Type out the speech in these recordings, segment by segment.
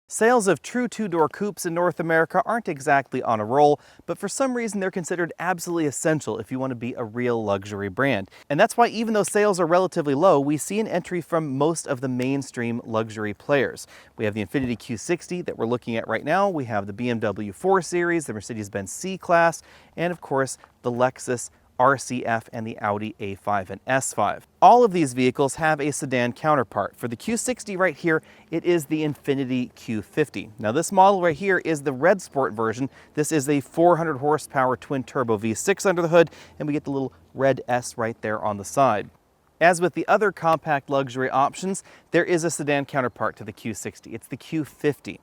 Sales of true two-door coupes in North America aren't exactly on a roll, but for some reason they're considered absolutely essential if you want to be a real luxury brand. And that's why even though sales are relatively low, we see an entry from most of the mainstream luxury players. We have the Infiniti Q60 that we're looking at right now, we have the BMW 4 Series, the Mercedes-Benz C-Class, and of course the Lexus RCF and the Audi A5 and S5. All of these vehicles have a sedan counterpart. For the Q60 right here, it is the Infiniti Q50. Now this model right here is the Red Sport version. This is a 400 horsepower twin turbo V6 under the hood, and we get the little red S right there on the side. As with the other compact luxury options, there is a sedan counterpart to the Q60. It's the Q50.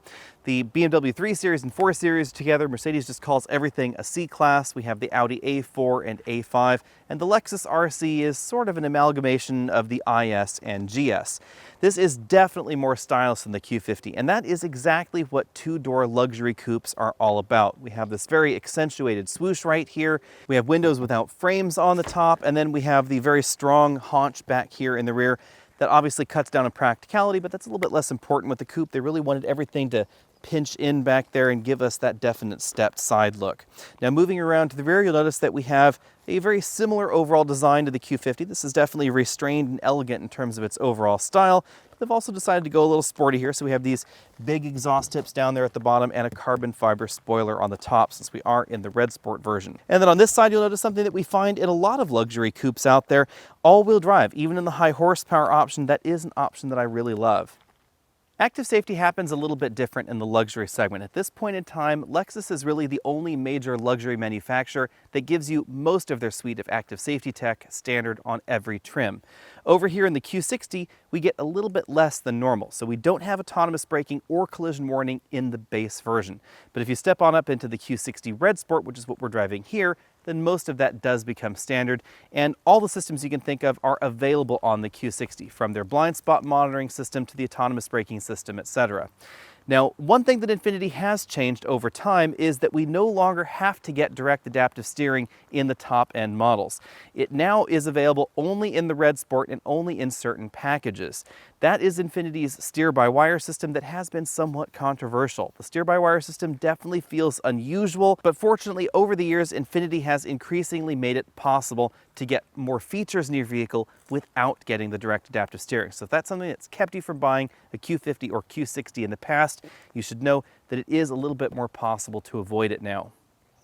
The BMW 3 Series and 4 Series together, Mercedes just calls everything a C-Class. We have the Audi A4 and A5, and the Lexus RC is sort of an amalgamation of the IS and GS. This is definitely more stylish than the Q50, and that is exactly what two-door luxury coupes are all about. We have this very accentuated swoosh right here. We have windows without frames on the top, and then we have the very strong haunch back here in the rear that obviously cuts down on practicality, but that's a little bit less important with the coupe. They really wanted everything to pinch in back there and give us that definite stepped side look. Now moving around to the rear, you'll notice that we have a very similar overall design to the Q50. This is definitely restrained and elegant in terms of its overall style. They've also decided to go a little sporty here, so we have these big exhaust tips down there at the bottom and a carbon fiber spoiler on the top, since we are in the Red Sport version. And then on this side, you'll notice something that we find in a lot of luxury coupes out there: all-wheel drive. Even in the high horsepower option, that is an option that I really love. Active safety happens a little bit different in the luxury segment. At this point in time, Lexus is really the only major luxury manufacturer that gives you most of their suite of active safety tech standard on every trim. Over here in the Q60, we get a little bit less than normal, so we don't have autonomous braking or collision warning in the base version. But if you step on up into the Q60 Red Sport, which is what we're driving here, then most of that does become standard, and all the systems you can think of are available on the Q60, from their blind spot monitoring system to the autonomous braking system, etc. Now, one thing that Infiniti has changed over time is that we no longer have to get direct adaptive steering in the top-end models. It now is available only in the Red Sport and only in certain packages. That is Infiniti's steer-by-wire system that has been somewhat controversial. The steer-by-wire system definitely feels unusual, but fortunately over the years, Infiniti has increasingly made it possible to get more features in your vehicle without getting the direct adaptive steering. So if that's something that's kept you from buying a Q50 or Q60 in the past, you should know that it is a little bit more possible to avoid it now.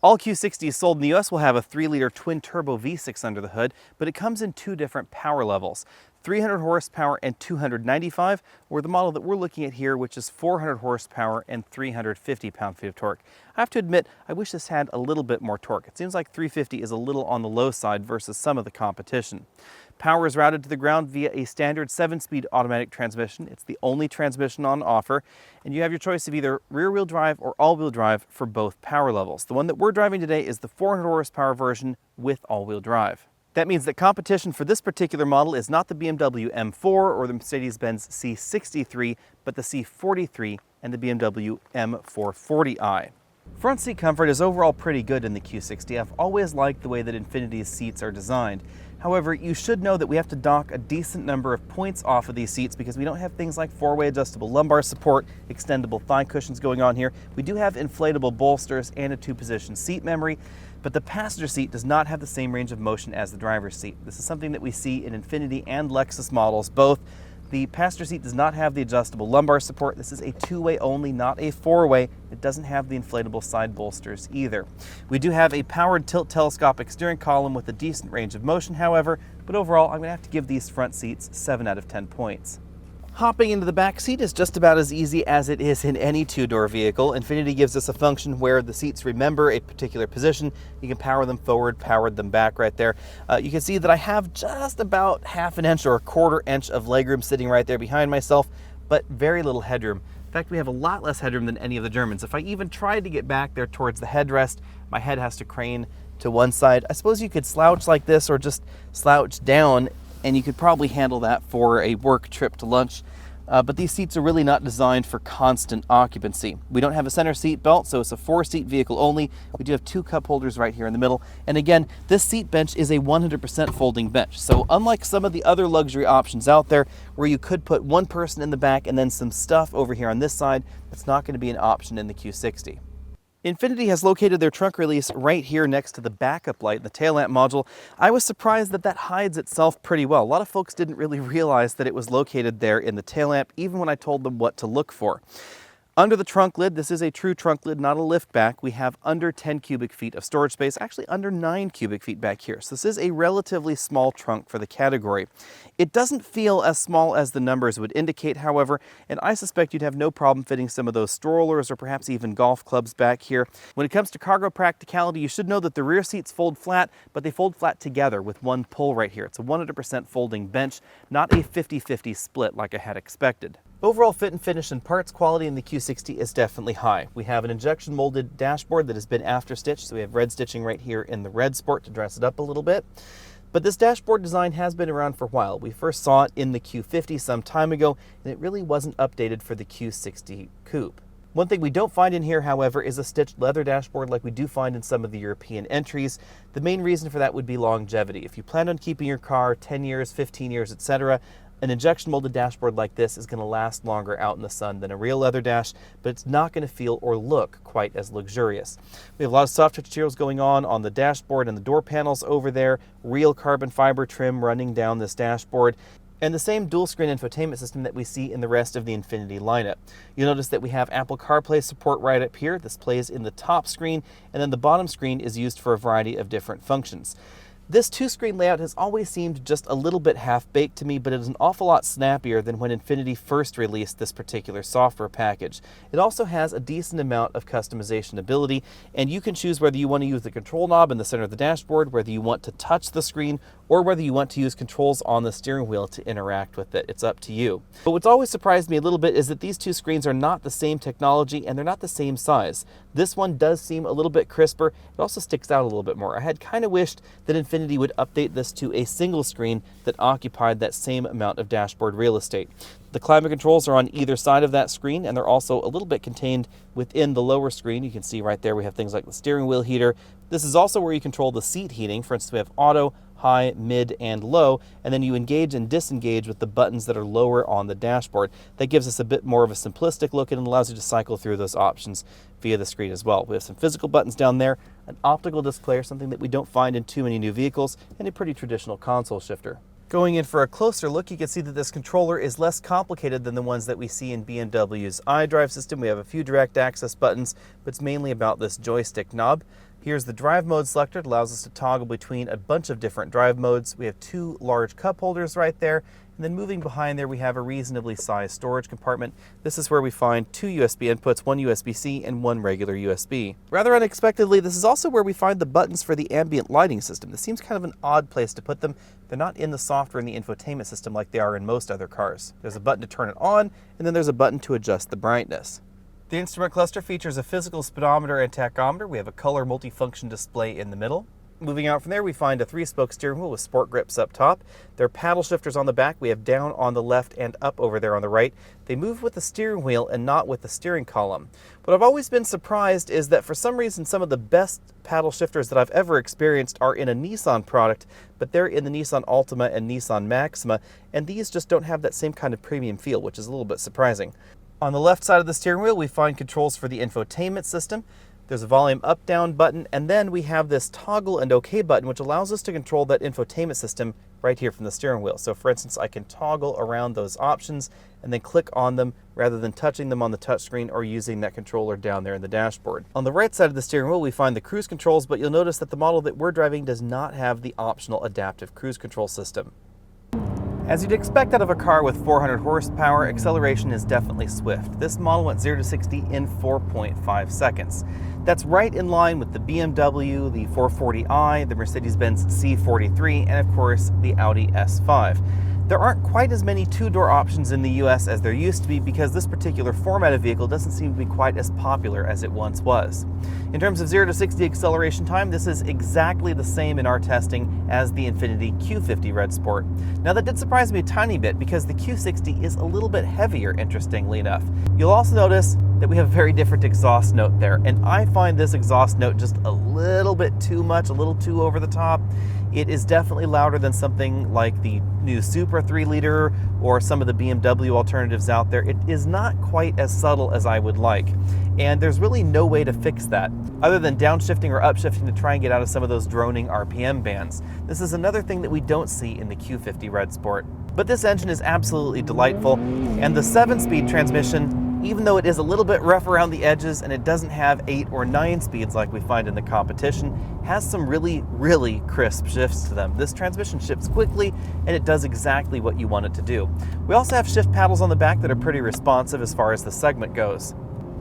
All Q60s sold in the US will have a 3-liter twin-turbo V6 under the hood, but it comes in two different power levels: 300 horsepower and 295, or the model that we're looking at here, which is 400 horsepower and 350 pound-feet of torque. I have to admit, I wish this had a little bit more torque. It seems like 350 is a little on the low side versus some of the competition. Power is routed to the ground via a standard 7-speed automatic transmission. It's the only transmission on offer, and you have your choice of either rear-wheel drive or all-wheel drive for both power levels. The one that we're driving today is the 400 horsepower version with all-wheel drive. That means that competition for this particular model is not the BMW M4 or the Mercedes-Benz C63, but the C43 and the BMW M440i. Front seat comfort is overall pretty good in the Q60. I've always liked the way that Infiniti's seats are designed. However, you should know that we have to dock a decent number of points off of these seats because we don't have things like 4-way adjustable lumbar support, extendable thigh cushions going on here. We do have inflatable bolsters and a 2-position seat memory, but the passenger seat does not have the same range of motion as the driver's seat. This is something that we see in Infiniti and Lexus models both. The passenger seat does not have the adjustable lumbar support. This is a 2-way only, not a 4-way. It doesn't have the inflatable side bolsters either. We do have a powered tilt telescopic steering column with a decent range of motion, however, but overall I'm going to have to give these front seats 7 out of 10 points. Hopping into the back seat is just about as easy as it is in any two-door vehicle. Infiniti gives us a function where the seats remember a particular position. You can power them forward, power them back right there. You can see that I have just about half an inch or a quarter inch of legroom sitting right there behind myself, but very little headroom. In fact, we have a lot less headroom than any of the Germans. If I even tried to get back there towards the headrest, my head has to crane to one side. I suppose you could slouch like this or just slouch down, and you could probably handle that for a work trip to lunch. but these seats are really not designed for constant occupancy. We don't have a center seat belt, so it's a 4-seat vehicle only. We do have 2 cup holders right here in the middle. And again, this seat bench is a 100% folding bench. So unlike some of the other luxury options out there, where you could put one person in the back and then some stuff over here on this side, that's not going to be an option in the Q60. Infiniti has located their trunk release right here next to the backup light in the tail lamp module. I was surprised that that hides itself pretty well. A lot of folks didn't really realize that it was located there in the tail lamp, even when I told them what to look for. Under the trunk lid, this is a true trunk lid, not a lift back. We have under 10 cubic feet of storage space, actually under 9 cubic feet back here. So this is a relatively small trunk for the category. It doesn't feel as small as the numbers would indicate, however, and I suspect you'd have no problem fitting some of those strollers or perhaps even golf clubs back here. When it comes to cargo practicality, you should know that the rear seats fold flat, but they fold flat together with one pull right here. It's a 100% folding bench, not a 50-50 split like I had expected. Overall fit and finish and parts quality in the Q60 is definitely high. We have an injection molded dashboard that has been after stitched, so we have red stitching right here in the red Sport to dress it up a little bit. But this dashboard design has been around for a while. We first saw it in the Q50 some time ago, and it really wasn't updated for the Q60 Coupe. One thing we don't find in here, however, is a stitched leather dashboard like we do find in some of the European entries. The main reason for that would be longevity. If you plan on keeping your car 10 years, 15 years, etc., an injection molded dashboard like this is going to last longer out in the sun than a real leather dash, but it's not going to feel or look quite as luxurious. We have a lot of soft touch materials going on the dashboard and the door panels over there, real carbon fiber trim running down this dashboard, and the same dual screen infotainment system that we see in the rest of the Infiniti lineup. You'll notice that we have Apple CarPlay support right up here. This plays in the top screen, and then the bottom screen is used for a variety of different functions. This 2-screen layout has always seemed just a little bit half-baked to me, but it is an awful lot snappier than when Infiniti first released this particular software package. It also has a decent amount of customization ability, and you can choose whether you want to use the control knob in the center of the dashboard, whether you want to touch the screen, or whether you want to use controls on the steering wheel to interact with it. It's up to you. But what's always surprised me a little bit is that these 2 screens are not the same technology and they're not the same size. This one does seem a little bit crisper. It also sticks out a little bit more. I had kind of wished that Infiniti would update this to a single screen that occupied that same amount of dashboard real estate. The climate controls are on either side of that screen, and they're also a little bit contained within the lower screen. You can see right there we have things like the steering wheel heater. This is also where you control the seat heating. For instance, we have auto, high, mid, and low, and then you engage and disengage with the buttons that are lower on the dashboard. That gives us a bit more of a simplistic look and allows you to cycle through those options via the screen as well. We have some physical buttons down there, an optical display, something that we don't find in too many new vehicles, and a pretty traditional console shifter. Going in for a closer look, you can see that this controller is less complicated than the ones that we see in BMW's iDrive system. We have a few direct access buttons, but it's mainly about this joystick knob. Here's the drive mode selector. It allows us to toggle between a bunch of different drive modes. We have 2 large cup holders right there. And then moving behind there, we have a reasonably sized storage compartment. This is where we find 2 USB inputs, 1 USB-C and 1 regular USB. Rather unexpectedly, this is also where we find the buttons for the ambient lighting system. This seems kind of an odd place to put them. They're not in the software in the infotainment system like they are in most other cars. There's a button to turn it on, and then there's a button to adjust the brightness. The instrument cluster features a physical speedometer and tachometer. We have a color multifunction display in the middle. Moving out from there, we find a 3-spoke steering wheel with sport grips up top. There are paddle shifters on the back. We have down on the left and up over there on the right. They move with the steering wheel and not with the steering column. What I've always been surprised is that for some reason some of the best paddle shifters that I've ever experienced are in a Nissan product, but they're in the Nissan Altima and Nissan Maxima, and these just don't have that same kind of premium feel, which is a little bit surprising. On the left side of the steering wheel, we find controls for the infotainment system. There's a volume up-down button, and then we have this toggle and OK button, which allows us to control that infotainment system right here from the steering wheel. So for instance, I can toggle around those options and then click on them rather than touching them on the touchscreen or using that controller down there in the dashboard. On the right side of the steering wheel, we find the cruise controls, but you'll notice that the model that we're driving does not have the optional adaptive cruise control system. As you'd expect out of a car with 400 horsepower, acceleration is definitely swift. This model went 0 to 60 in 4.5 seconds. That's right in line with the BMW, the 440i, the Mercedes-Benz C43, and of course the Audi S5. There aren't quite as many two-door options in the US as there used to be because this particular format of vehicle doesn't seem to be quite as popular as it once was. In terms of 0 to 60 acceleration time, this is exactly the same in our testing as the Infiniti Q50 Red Sport. Now that did surprise me a tiny bit because the Q60 is a little bit heavier, interestingly enough. You'll also notice that we have a very different exhaust note there, and I find this exhaust note just a little bit too much, a little too over the top. It is definitely louder than something like the new Supra 3-liter or some of the BMW alternatives out there. It is not quite as subtle as I would like, and there's really no way to fix that other than downshifting or upshifting to try and get out of some of those droning RPM bands. This is another thing that we don't see in the Q50 Red Sport. But this engine is absolutely delightful, and the 7-speed transmission, even though it is a little bit rough around the edges and it doesn't have 8 or 9 speeds like we find in the competition, has some really, really crisp shifts to them. This transmission shifts quickly and it does exactly what you want it to do. We also have shift paddles on the back that are pretty responsive as far as the segment goes.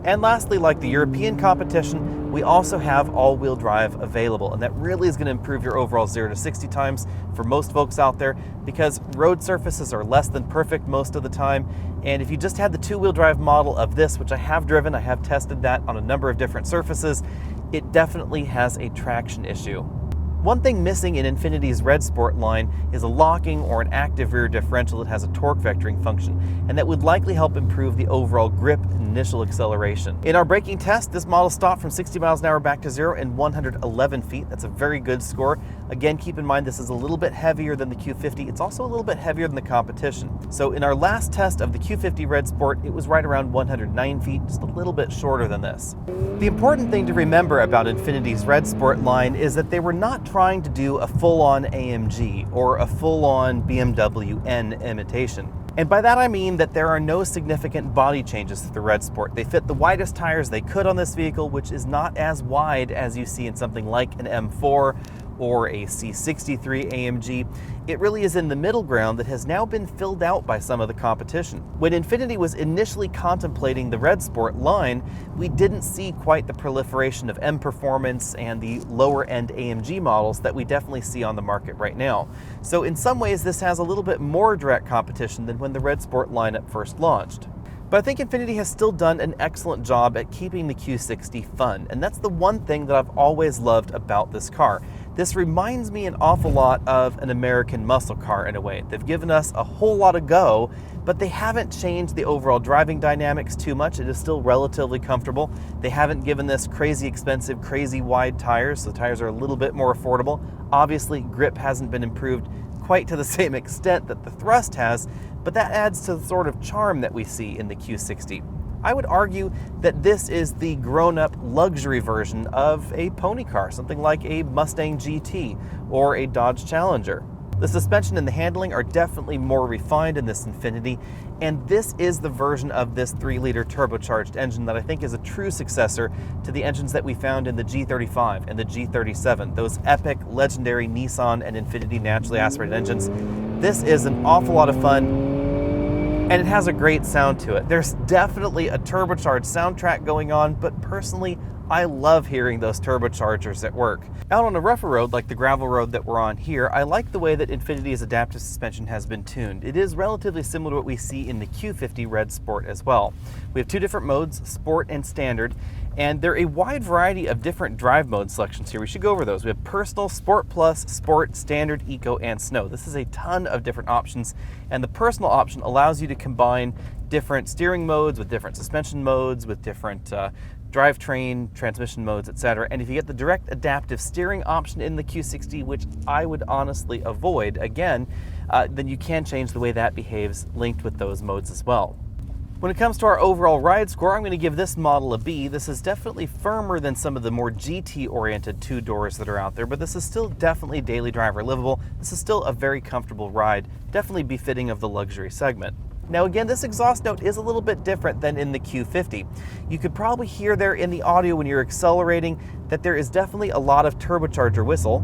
And lastly, like the European competition, we also have all-wheel drive available, and that really is going to improve your overall 0 to 60 times for most folks out there because road surfaces are less than perfect most of the time. And if you just had the two-wheel drive model of this, which I have driven, I have tested that on a number of different surfaces, it definitely has a traction issue. One thing missing in Infiniti's Red Sport line is a locking or an active rear differential that has a torque vectoring function, and that would likely help improve the overall grip and initial acceleration. In our braking test, this model stopped from 60 miles an hour back to 0 in 111 feet. That's a very good score. Again, keep in mind this is a little bit heavier than the Q50. It's also a little bit heavier than the competition. So in our last test of the Q50 Red Sport, it was right around 109 feet, just a little bit shorter than this. The important thing to remember about Infiniti's Red Sport line is that they were not trying to do a full-on AMG or a full-on BMW N imitation. And by that I mean that there are no significant body changes to the Red Sport. They fit the widest tires they could on this vehicle, which is not as wide as you see in something like an M4 or a C63 AMG. It really is in the middle ground that has now been filled out by some of the competition. When Infiniti was initially contemplating the Red Sport line, we didn't see quite the proliferation of M Performance and the lower end AMG models that we definitely see on the market right now. So in some ways this has a little bit more direct competition than when the Red Sport lineup first launched. But I think Infiniti has still done an excellent job at keeping the Q60 fun, and that's the one thing that I've always loved about this car. This reminds me an awful lot of an American muscle car in a way. They've given us a whole lot of go, but they haven't changed the overall driving dynamics too much. It is still relatively comfortable. They haven't given this crazy expensive, crazy wide tires, so the tires are a little bit more affordable. Obviously, grip hasn't been improved quite to the same extent that the thrust has, but that adds to the sort of charm that we see in the Q60. I would argue that this is the grown-up luxury version of a pony car, something like a Mustang GT or a Dodge Challenger. The suspension and the handling are definitely more refined in this Infiniti, and this is the version of this 3-liter turbocharged engine that I think is a true successor to the engines that we found in the G35 and the G37, those epic, legendary Nissan and Infiniti naturally aspirated engines. This is an awful lot of fun, and it has a great sound to it. There's definitely a turbocharged soundtrack going on, but personally, I love hearing those turbochargers at work. Out on a rougher road like the gravel road that we're on here, I like the way that Infiniti's adaptive suspension has been tuned. It is relatively similar to what we see in the Q50 Red Sport as well. We have two different modes, Sport and Standard, and there are a wide variety of different drive mode selections here. We should go over those. We have Personal, Sport Plus, Sport, Standard, Eco, and Snow. This is a ton of different options, and the Personal option allows you to combine different steering modes with different suspension modes, with different drivetrain, transmission modes, etc. And if you get the direct adaptive steering option in the Q60, which I would honestly avoid, again, then you can change the way that behaves linked with those modes as well. When it comes to our overall ride score, I'm going to give this model a B. This is definitely firmer than some of the more GT-oriented two-doors that are out there, but this is still definitely daily driver livable. This is still a very comfortable ride, definitely befitting of the luxury segment. Now again, this exhaust note is a little bit different than in the Q50. You could probably hear there in the audio when you're accelerating that there is definitely a lot of turbocharger whistle.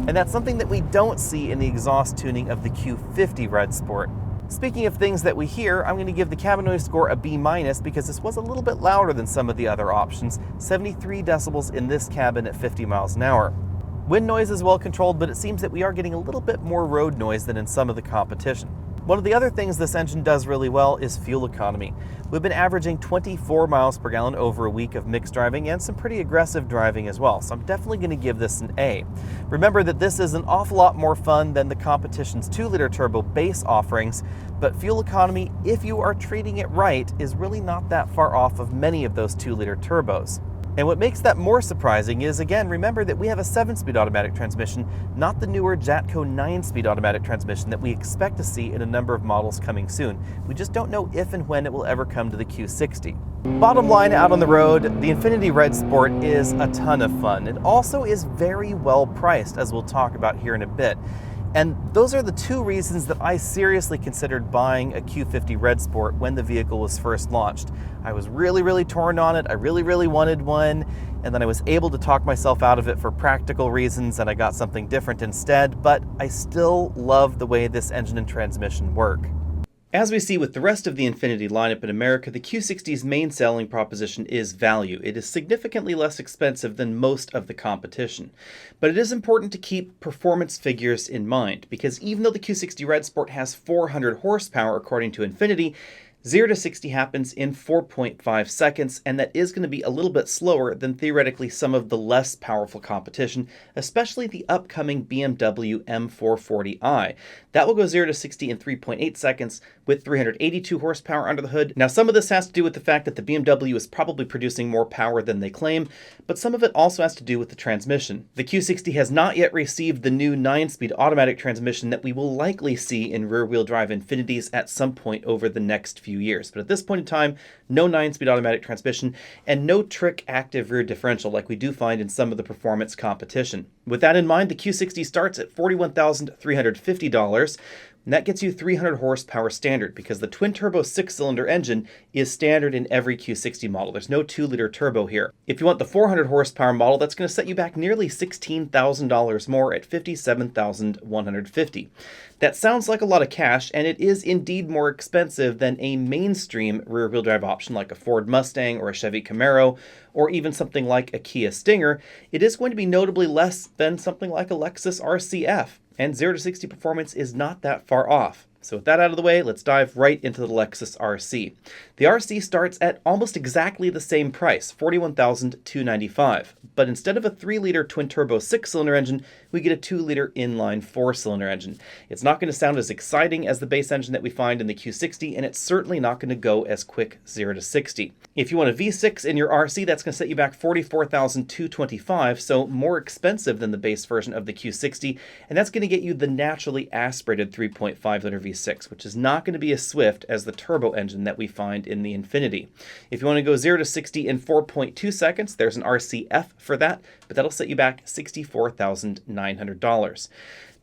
And that's something that we don't see in the exhaust tuning of the Q50 Red Sport. Speaking of things that we hear, I'm going to give the cabin noise score a B- because this was a little bit louder than some of the other options, 73 decibels in this cabin at 50 miles an hour. Wind noise is well controlled, but it seems that we are getting a little bit more road noise than in some of the competition. One of the other things this engine does really well is fuel economy. We've been averaging 24 miles per gallon over a week of mixed driving and some pretty aggressive driving as well, so I'm definitely going to give this an A. Remember that this is an awful lot more fun than the competition's 2-liter turbo base offerings, but fuel economy, if you are treating it right, is really not that far off of many of those 2-liter turbos. And what makes that more surprising is, again, remember that we have a 7-speed automatic transmission, not the newer Jatco 9-speed automatic transmission that we expect to see in a number of models coming soon. We just don't know if and when it will ever come to the Q60. Bottom line, out on the road, the Infiniti Red Sport is a ton of fun. It also is very well priced, as we'll talk about here in a bit. And those are the two reasons that I seriously considered buying a Q50 Red Sport when the vehicle was first launched. I was really torn on it. I really wanted one. And then I was able to talk myself out of it for practical reasons, and I got something different instead. But I still love the way this engine and transmission work. As we see with the rest of the Infiniti lineup in America, the Q60's main selling proposition is value. It is significantly less expensive than most of the competition. But it is important to keep performance figures in mind, because even though the Q60 Red Sport has 400 horsepower according to Infiniti, 0 to 60 happens in 4.5 seconds, and that is going to be a little bit slower than theoretically some of the less powerful competition, especially the upcoming BMW M440i. That will go 0 to 60 in 3.8 seconds with 382 horsepower under the hood. Now, some of this has to do with the fact that the BMW is probably producing more power than they claim, but some of it also has to do with the transmission. The Q60 has not yet received the new 9-speed automatic transmission that we will likely see in rear-wheel drive Infinitis at some point over the next few years. But at this point in time, no 9-speed automatic transmission and no trick active rear differential like we do find in some of the performance competition. With that in mind, the Q60 starts at $41,350. And that gets you 300 horsepower standard, because the twin-turbo 6-cylinder engine is standard in every Q60 model. There's no 2-liter turbo here. If you want the 400 horsepower model, that's going to set you back nearly $16,000 more at $57,150. That sounds like a lot of cash, and it is indeed more expensive than a mainstream rear-wheel drive option like a Ford Mustang or a Chevy Camaro, or even something like a Kia Stinger. It is going to be notably less than something like a Lexus RCF. And 0 to 60 performance is not that far off. So with that out of the way, let's dive right into the Lexus RC. The RC starts at almost exactly the same price, $41,295. But instead of a 3-liter twin-turbo 6-cylinder engine, we get a 2-liter inline 4-cylinder engine. It's not going to sound as exciting as the base engine that we find in the Q60, and it's certainly not going to go as quick 0 to 60. If you want a V6 in your RC, that's going to set you back $44,225, so more expensive than the base version of the Q60, and that's going to get you the naturally aspirated 3.5-liter V6, which is not going to be as swift as the turbo engine that we find in the Infiniti. If you want to go 0 to 60 in 4.2 seconds, there's an RCF for that, but that'll set you back $64,900.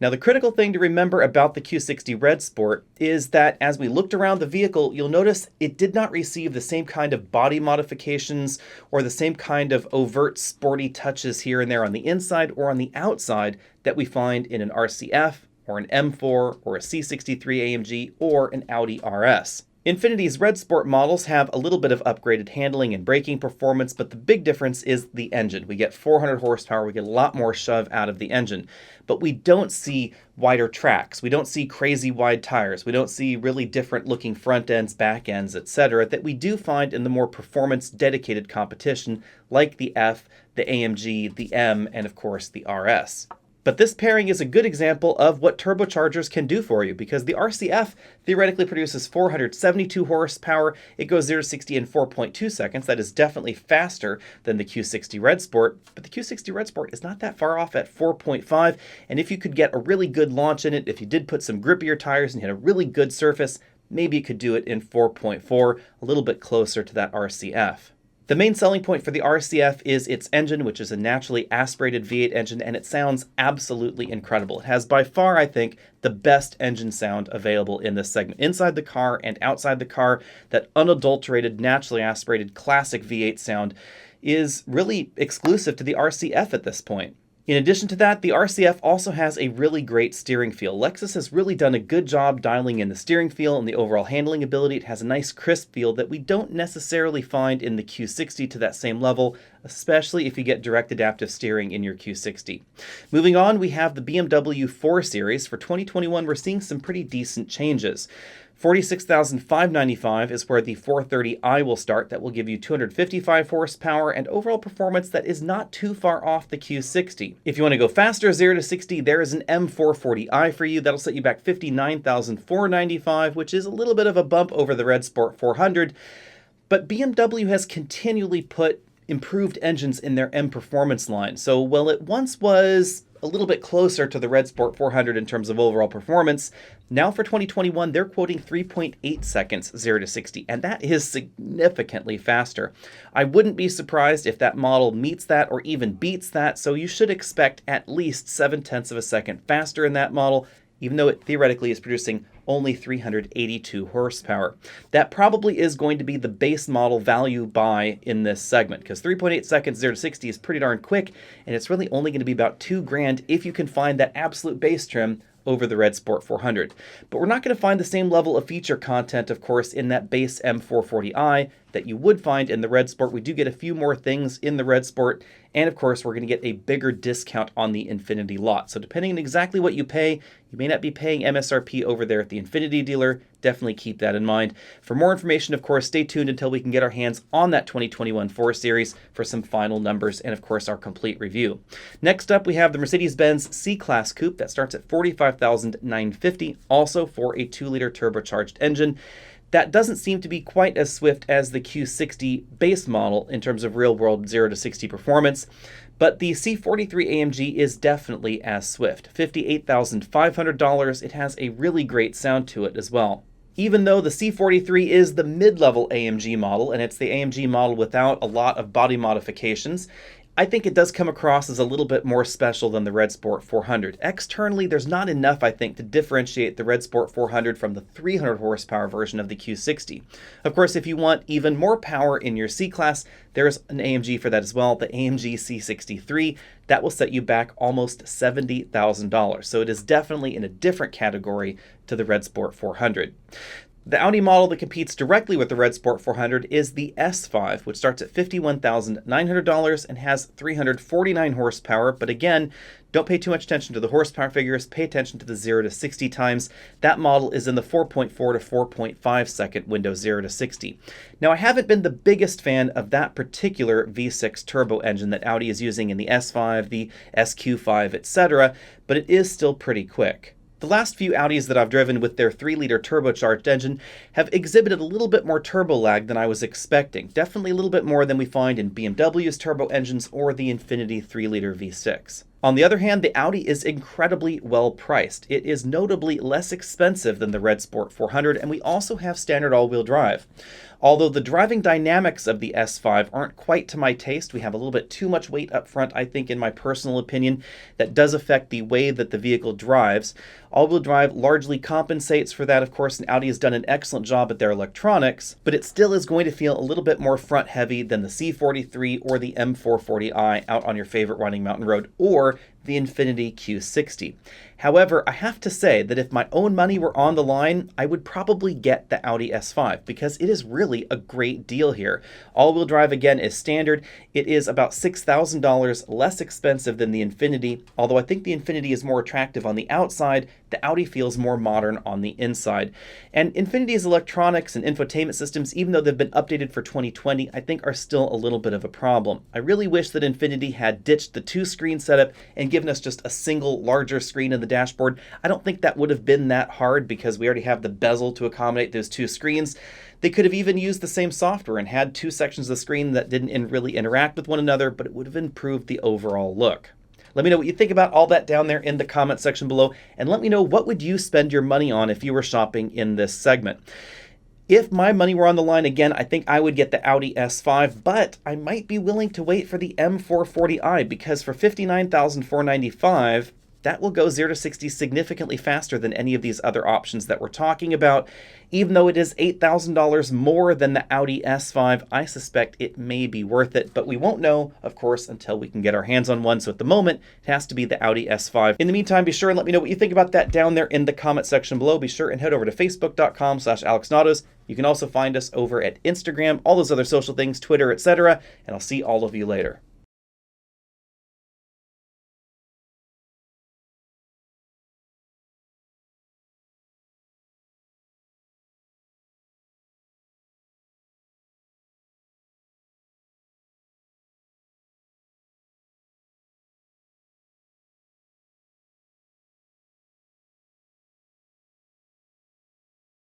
Now, the critical thing to remember about the Q60 Red Sport is that as we looked around the vehicle, you'll notice it did not receive the same kind of body modifications or the same kind of overt sporty touches here and there on the inside or on the outside that we find in an RCF or an M4 or a C63 AMG or an Audi RS. Infiniti's Red Sport models have a little bit of upgraded handling and braking performance, but the big difference is the engine. We get 400 horsepower, we get a lot more shove out of the engine, but we don't see wider tracks, we don't see crazy wide tires, we don't see really different looking front ends, back ends, etc. that we do find in the more performance dedicated competition like the F, the AMG, the M, and of course the RS. But this pairing is a good example of what turbochargers can do for you, because the RCF theoretically produces 472 horsepower. It goes 0 to 60 in 4.2 seconds. That is definitely faster than the Q60 Red Sport, but the Q60 Red Sport is not that far off at 4.5. And if you could get a really good launch in it, if you did put some grippier tires and hit a really good surface, maybe you could do it in 4.4, a little bit closer to that RCF. The main selling point for the RCF is its engine, which is a naturally aspirated V8 engine, and it sounds absolutely incredible. It has by far, I think, the best engine sound available in this segment. Inside the car and outside the car, that unadulterated, naturally aspirated classic V8 sound is really exclusive to the RCF at this point. In addition to that, the RCF also has a really great steering feel. Lexus has really done a good job dialing in the steering feel and the overall handling ability. It has a nice crisp feel that we don't necessarily find in the Q60 to that same level, especially if you get direct adaptive steering in your Q60. Moving on, we have the BMW 4 Series. For 2021, we're seeing some pretty decent changes. $46,595 is where the 430i will start. That will give you 255 horsepower and overall performance that is not too far off the Q60. If you want to go faster, 0 to 60, there is an M440i for you. That'll set you back 59,495, which is a little bit of a bump over the Red Sport 400. But BMW has continually put improved engines in their M Performance line. So while it once was a little bit closer to the Red Sport 400 in terms of overall performance, now for 2021, they're quoting 3.8 seconds 0 to 60, and that is significantly faster. I wouldn't be surprised if that model meets that or even beats that, so you should expect at least 0.7 of a second faster in that model, even though it theoretically is producing only 382 horsepower. That probably is going to be the base model value buy in this segment, because 3.8 seconds 0 to 60 is pretty darn quick, and it's really only going to be about $2,000 if you can find that absolute base trim over the Red Sport 400. But we're not going to find the same level of feature content, of course, in that base M440i that you would find in the Red Sport. We do get a few more things in the Red Sport, and of course, we're going to get a bigger discount on the Infiniti lot. So depending on exactly what you pay, you may not be paying MSRP over there at the Infiniti dealer. Definitely keep that in mind. For more information, of course, stay tuned until we can get our hands on that 2021 4 Series for some final numbers and, of course, our complete review. Next up, we have the Mercedes-Benz C-Class Coupe that starts at $45,950, also for a 2-liter turbocharged engine. That doesn't seem to be quite as swift as the Q60 base model in terms of real-world 0 to 60 performance, but the C43 AMG is definitely as swift. $58,500. It has a really great sound to it as well. Even though the C43 is the mid-level AMG model, and it's the AMG model without a lot of body modifications, I think it does come across as a little bit more special than the Red Sport 400. Externally, there's not enough, I think, to differentiate the Red Sport 400 from the 300 horsepower version of the Q60. Of course, if you want even more power in your C-Class, there's an AMG for that as well, the AMG C63. That will set you back almost $70,000. So it is definitely in a different category to the Red Sport 400. The Audi model that competes directly with the Red Sport 400 is the S5, which starts at $51,900 and has 349 horsepower. But again, don't pay too much attention to the horsepower figures. Pay attention to the 0 to 60 times. That model is in the 4.4 to 4.5 second window 0 to 60. Now, I haven't been the biggest fan of that particular V6 turbo engine that Audi is using in the S5, the SQ5, etc., but it is still pretty quick. The last few Audis that I've driven with their 3-liter turbocharged engine have exhibited a little bit more turbo lag than I was expecting. Definitely a little bit more than we find in BMW's turbo engines or the Infiniti 3-liter V6. On the other hand, the Audi is incredibly well priced. It is notably less expensive than the Red Sport 400, and we also have standard all-wheel drive. Although the driving dynamics of the S5 aren't quite to my taste, we have a little bit too much weight up front, I think, in my personal opinion. That does affect the way that the vehicle drives. All-wheel drive largely compensates for that, of course, and Audi has done an excellent job at their electronics, but it still is going to feel a little bit more front-heavy than the C43 or the M440i out on your favorite running mountain road, or the Infiniti Q60. However, I have to say that if my own money were on the line, I would probably get the Audi S5 because it is really a great deal here. All-wheel drive, again, is standard. It is about $6,000 less expensive than the Infiniti, although I think the Infiniti is more attractive on the outside. The Audi feels more modern on the inside. And Infiniti's electronics and infotainment systems, even though they've been updated for 2020, I think are still a little bit of a problem. I really wish that Infiniti had ditched the 2-screen setup and given us just a single larger screen in the dashboard. I don't think that would have been that hard because we already have the bezel to accommodate those 2 screens. They could have even used the same software and had 2 sections of the screen that didn't really interact with one another, but it would have improved the overall look. Let me know what you think about all that down there in the comment section below, and let me know what would you spend your money on if you were shopping in this segment. If my money were on the line, again, I think I would get the Audi S5, but I might be willing to wait for the M440i because for $59,495, that will go 0 to 60 significantly faster than any of these other options that we're talking about. Even though it is $8,000 more than the Audi S5, I suspect it may be worth it, but we won't know, of course, until we can get our hands on one. So at the moment, it has to be the Audi S5. In the meantime, be sure and let me know what you think about that down there in the comment section below. Be sure and head over to facebook.com/AlexNautos. You can also find us over at Instagram, all those other social things, Twitter, etc. And I'll see all of you later.